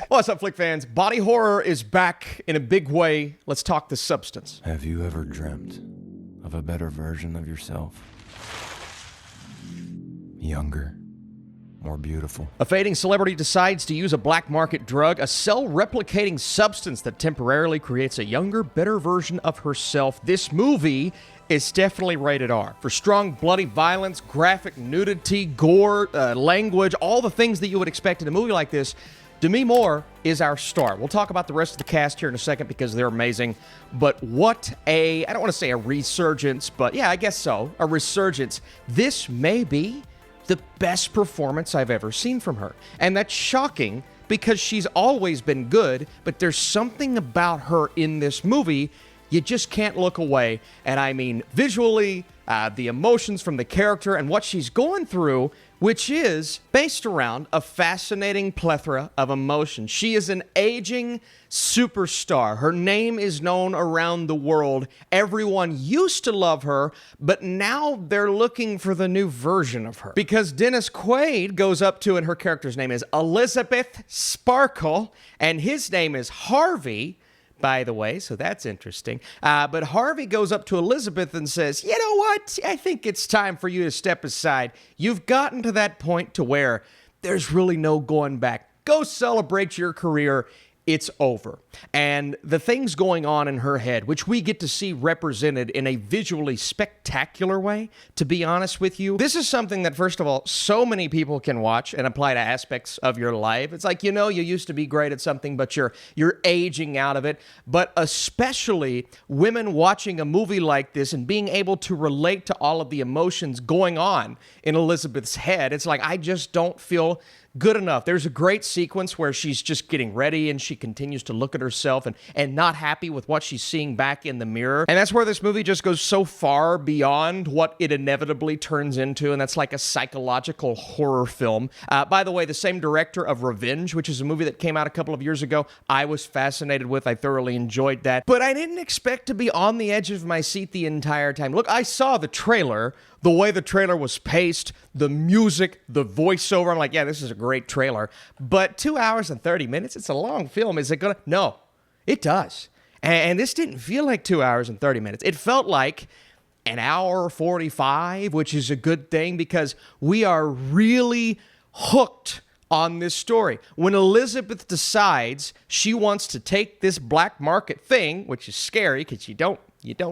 What's up, Flick fans? Body horror is back in a big way. Let's talk the substance. Have you ever dreamt of a better version of yourself? Younger, more beautiful. A fading celebrity decides to use a black market drug, a cell-replicating substance that temporarily creates a younger, better version of herself. This movie is definitely rated R. For strong, bloody violence, graphic nudity, gore, language, all the things that you would expect in a movie like this, Demi Moore is our star. We'll talk about the rest of the cast here in a second because they're amazing. But what I don't want to say a resurgence, but yeah, I guess so, a resurgence. This may be the best performance I've ever seen from her. And that's shocking because she's always been good, but there's something about her in this movie you just can't look away. And I mean, visually, the emotions from the character and what she's going through, which is based around a fascinating plethora of emotions. She is an aging superstar. Her name is known around the world. Everyone used to love her, but now they're looking for the new version of her. Because Dennis Quaid goes up to, and her character's name is Elizabeth Sparkle, and his name is Harvey, by the way, so that's interesting. But Harvey goes up to Elizabeth and says, you know what? I think it's time for you to step aside. You've gotten to that point to where there's really no going back. Go celebrate your career. It's over. And the things going on in her head, which we get to see represented in a visually spectacular way, to be honest with you, this is something that, first of all, so many people can watch and apply to aspects of your life. It's like, you know, you used to be great at something, but you're aging out of it. But especially women watching a movie like this and being able to relate to all of the emotions going on in Elizabeth's head, it's like, I just don't feel good enough. There's a great sequence where she's just getting ready and she continues to look at herself and not happy with what she's seeing back in the mirror. And that's where this movie just goes so far beyond what it inevitably turns into, and that's like a psychological horror film. By the way, the same director of Revenge, which is a movie that came out a couple of years ago, I was fascinated with. I thoroughly enjoyed that. But I didn't expect to be on the edge of my seat the entire time. Look, I saw the trailer. The way the trailer was paced, the music, the voiceover, I'm like, yeah, this is a great trailer. But 2 hours and 30 minutes, it's a long film. Is it gonna? No, it does. And this didn't feel like 2 hours and 30 minutes. It felt like an hour 45, which is a good thing because we are really hooked on this story. When Elizabeth decides she wants to take this black market thing, which is scary because you don't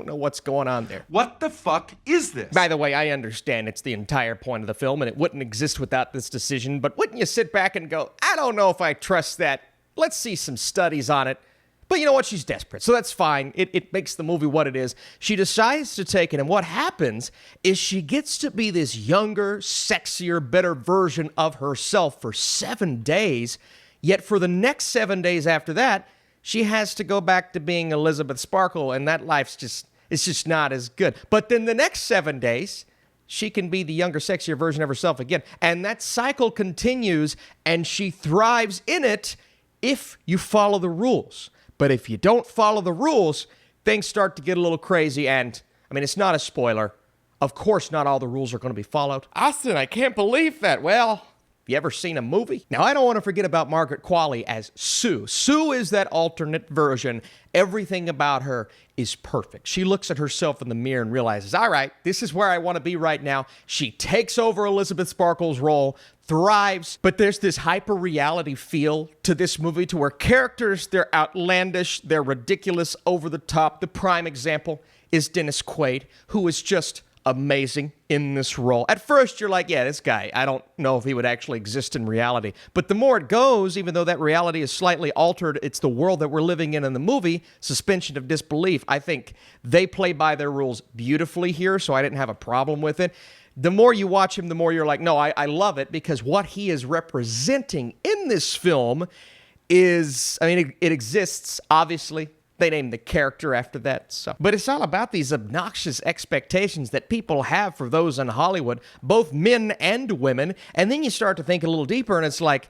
know what's going on there. What the fuck is this? By the way, I understand it's the entire point of the film and it wouldn't exist without this decision, but wouldn't you sit back and go, I don't know if I trust that. Let's see some studies on it. But you know what? She's desperate, so that's fine. It makes the movie what it is. She decides to take it, and what happens is she gets to be this younger, sexier, better version of herself for 7 days, yet for the next 7 days after that, she has to go back to being Elizabeth Sparkle, and that life's just not as good. But then the next 7 days, she can be the younger, sexier version of herself again. And that cycle continues, and she thrives in it if you follow the rules. But if you don't follow the rules, things start to get a little crazy, and, I mean, it's not a spoiler. Of course, not all the rules are going to be followed. Austin, I can't believe that. Well, you ever seen a movie? Now, I don't want to forget about Margaret Qualley as Sue. Sue is that alternate version. Everything about her is perfect. She looks at herself in the mirror and realizes, all right, this is where I want to be right now. She takes over Elizabeth Sparkle's role, thrives, but there's this hyper-reality feel to this movie to where characters, they're outlandish, they're ridiculous, over the top. The prime example is Dennis Quaid, who is just amazing in this role. At first, you're like, yeah, this guy, I don't know if he would actually exist in reality. But the more it goes, even though that reality is slightly altered, it's the world that we're living in the movie, suspension of disbelief. I think they play by their rules beautifully here, so I didn't have a problem with it. The more you watch him, the more you're like, no, I love it, because what he is representing in this film is, I mean, it exists, obviously. They named the character after that. So. But it's all about these obnoxious expectations that people have for those in Hollywood, both men and women. And then you start to think a little deeper, and it's like,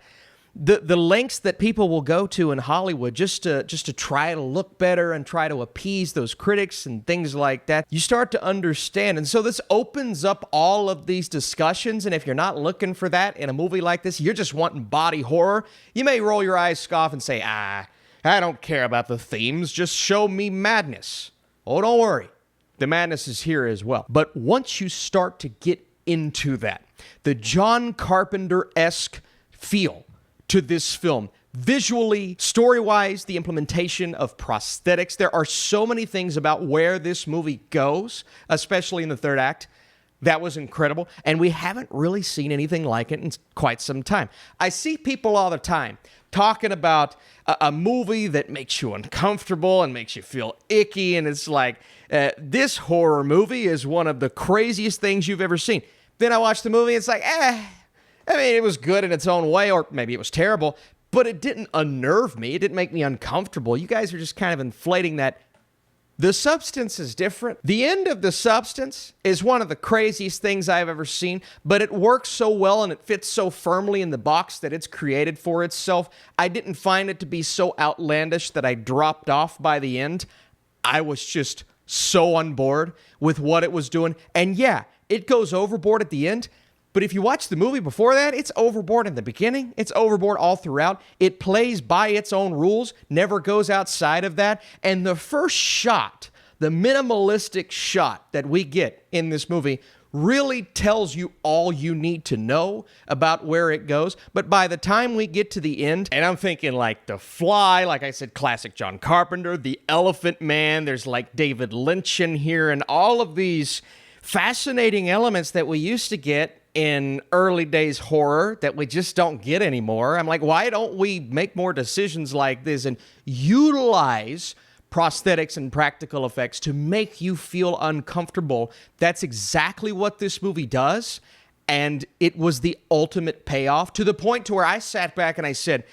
the lengths that people will go to in Hollywood just to try to look better and try to appease those critics and things like that, you start to understand. And so this opens up all of these discussions, and if you're not looking for that in a movie like this, you're just wanting body horror, you may roll your eyes, scoff, and say, I don't care about the themes, just show me madness. Oh, don't worry. The madness is here as well. But once you start to get into that, the John Carpenter-esque feel to this film, visually, story-wise, the implementation of prosthetics. There are so many things about where this movie goes, especially in the third act, that was incredible. And we haven't really seen anything like it in quite some time. I see people all the time talking about a movie that makes you uncomfortable and makes you feel icky. And it's like, this horror movie is one of the craziest things you've ever seen. Then I watch the movie, it's like, I mean, it was good in its own way, or maybe it was terrible, but it didn't unnerve me. It didn't make me uncomfortable. You guys are just kind of inflating that. The substance is different. The end of The Substance is one of the craziest things I've ever seen, but it works so well and it fits so firmly in the box that it's created for itself. I didn't find it to be so outlandish that I dropped off by the end. I was just so on board with what it was doing. And yeah, it goes overboard at the end. But if you watch the movie before that, it's overboard in the beginning. It's overboard all throughout. It plays by its own rules, never goes outside of that. And the first shot, the minimalistic shot that we get in this movie, really tells you all you need to know about where it goes. But by the time we get to the end, and I'm thinking like The Fly, like I said, classic John Carpenter, The Elephant Man, there's like David Lynch in here, and all of these fascinating elements that we used to get in early days horror that we just don't get anymore. I'm like, why don't we make more decisions like this and utilize prosthetics and practical effects to make you feel uncomfortable? That's exactly what this movie does, and it was the ultimate payoff, to the point to where I sat back and I said,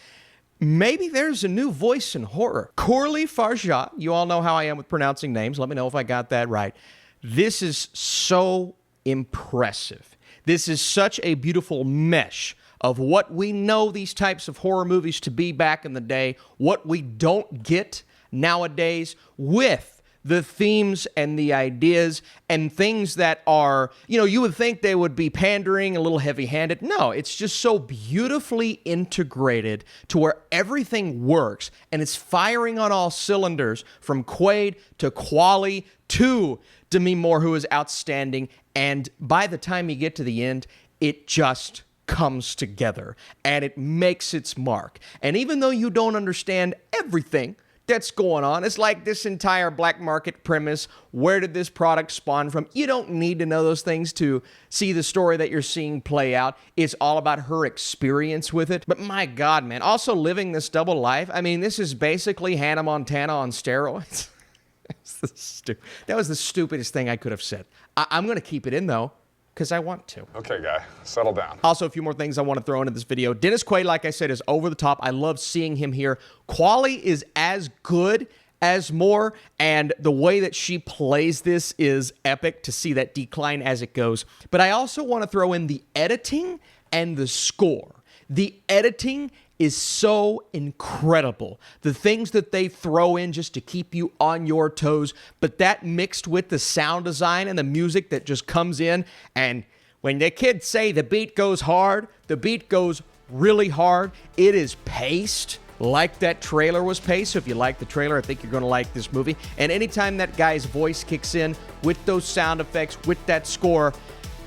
maybe there's a new voice in horror. Coralie Fargeat, you all know how I am with pronouncing names. Let me know if I got that right. This is so impressive. This is such a beautiful mesh of what we know these types of horror movies to be back in the day, what we don't get nowadays, with the themes and the ideas and things that are, you would think they would be pandering, a little heavy-handed. No, it's just so beautifully integrated to where everything works and it's firing on all cylinders, from Quaid to Qualley to Demi Moore, who is outstanding. And by the time you get to the end, it just comes together and it makes its mark. And even though you don't understand everything that's going on, it's like this entire black market premise. Where did this product spawn from? You don't need to know those things to see the story that you're seeing play out. It's all about her experience with it. But my God, man, also living this double life. I mean, this is basically Hannah Montana on steroids. That was the stupidest thing I could have said. I'm going to keep it in, though, because I want to. Okay, guy, settle down. Also, a few more things I want to throw into this video. Dennis Quaid, like I said, is over the top. I love seeing him here. Qualley is as good as Moore, and the way that she plays this is epic to see that decline as it goes. But I also want to throw in the editing and the score. The editing is so incredible. The things that they throw in just to keep you on your toes, but that mixed with the sound design and the music that just comes in, and when the kids say the beat goes hard, the beat goes really hard. It is paced like that trailer was paced. So if you like the trailer, I think you're going to like this movie. And anytime that guy's voice kicks in with those sound effects, with that score,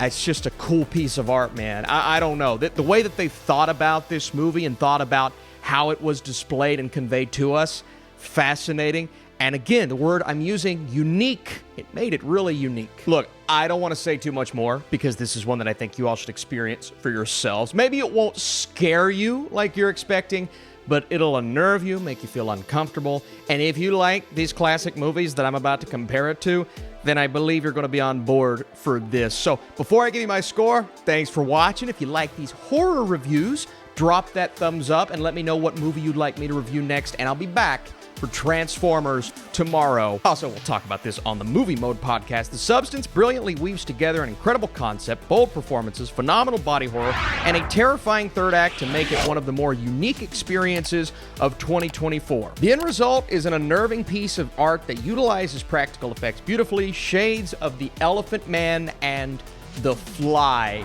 it's just a cool piece of art, man. I don't know. The way that they thought about this movie and thought about how it was displayed and conveyed to us, fascinating. And again, the word I'm using, unique. It made it really unique. Look, I don't want to say too much more because this is one that I think you all should experience for yourselves. Maybe it won't scare you like you're expecting, but it'll unnerve you, make you feel uncomfortable. And if you like these classic movies that I'm about to compare it to, then I believe you're going to be on board for this. So before I give you my score, thanks for watching. If you like these horror reviews, drop that thumbs up and let me know what movie you'd like me to review next, and I'll be back for Transformers tomorrow. Also, we'll talk about this on the Movie Mode podcast. The Substance brilliantly weaves together an incredible concept, bold performances, phenomenal body horror, and a terrifying third act to make it one of the more unique experiences of 2024. The end result is an unnerving piece of art that utilizes practical effects beautifully, shades of The Elephant Man and The Fly.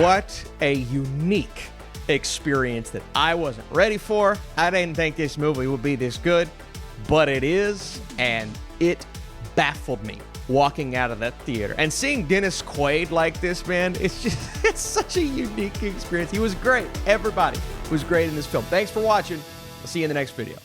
What a unique experience that I wasn't ready for. I didn't think this movie would be this good, but it is, and it baffled me walking out of that theater. And seeing Dennis Quaid like this, man, it's such a unique experience. He was great. Everybody was great in this film. Thanks for watching. I'll see you in the next video.